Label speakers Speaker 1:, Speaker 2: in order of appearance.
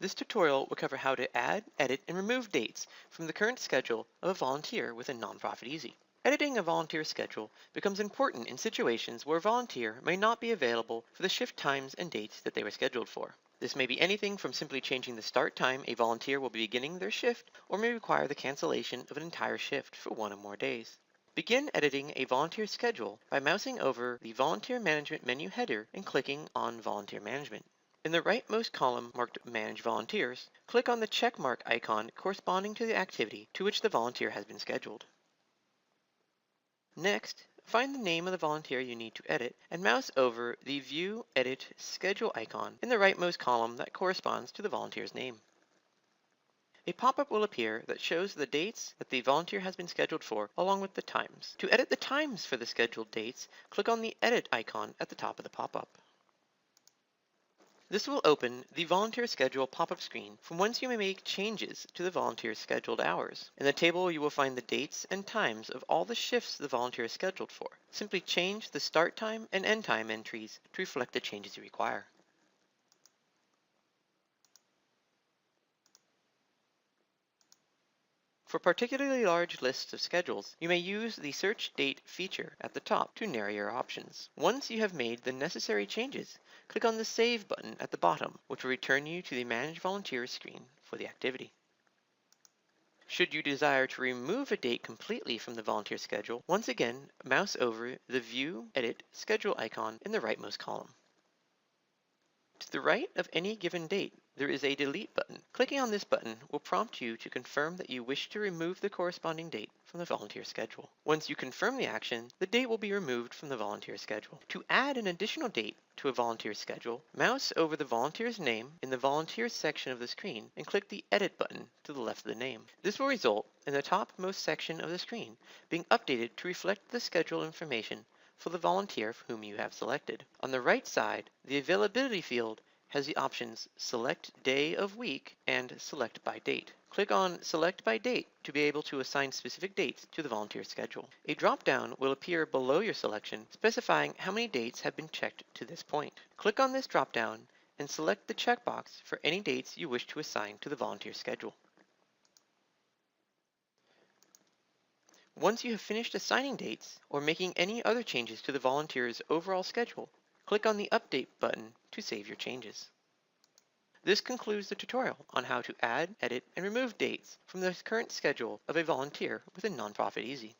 Speaker 1: This tutorial will cover how to add, edit, and remove dates from the current schedule of a volunteer within Nonprofit Easy. Editing a volunteer schedule becomes important in situations where a volunteer may not be available for the shift times and dates that they were scheduled for. This may be anything from simply changing the start time a volunteer will be beginning their shift, or may require the cancellation of an entire shift for one or more days. Begin editing a volunteer schedule by mousing over the Volunteer Management menu header and clicking on Volunteer Management. In the rightmost column marked Manage Volunteers, click on the check mark icon corresponding to the activity to which the volunteer has been scheduled. Next, find the name of the volunteer you need to edit and mouse over the View, Edit, Schedule icon in the rightmost column that corresponds to the volunteer's name. A pop-up will appear that shows the dates that the volunteer has been scheduled for along with the times. To edit the times for the scheduled dates, click on the Edit icon at the top of the pop-up. This will open the volunteer schedule pop-up screen from whence you may make changes to the volunteer's scheduled hours. In the table, you will find the dates and times of all the shifts the volunteer is scheduled for. Simply change the start time and end time entries to reflect the changes you require. For particularly large lists of schedules, you may use the Search Date feature at the top to narrow your options. Once you have made the necessary changes, click on the Save button at the bottom, which will return you to the Manage Volunteers screen for the activity. Should you desire to remove a date completely from the volunteer schedule, once again, mouse over the View, Edit, Schedule icon in the rightmost column. To the right of any given date, there is a Delete button. Clicking on this button will prompt you to confirm that you wish to remove the corresponding date from the volunteer schedule. Once you confirm the action, the date will be removed from the volunteer schedule. To add an additional date to a volunteer schedule, mouse over the volunteer's name in the Volunteers section of the screen and click the Edit button to the left of the name. This will result in the topmost section of the screen being updated to reflect the schedule information for the volunteer for whom you have selected. On the right side, the Availability field has the options Select Day of Week and Select by Date. Click on Select by Date to be able to assign specific dates to the volunteer schedule. A drop-down will appear below your selection specifying how many dates have been checked to this point. Click on this drop-down and select the checkbox for any dates you wish to assign to the volunteer schedule. Once you have finished assigning dates or making any other changes to the volunteer's overall schedule, click on the Update button to save your changes. This concludes the tutorial on how to add, edit, and remove dates from the current schedule of a volunteer within Nonprofit Easy.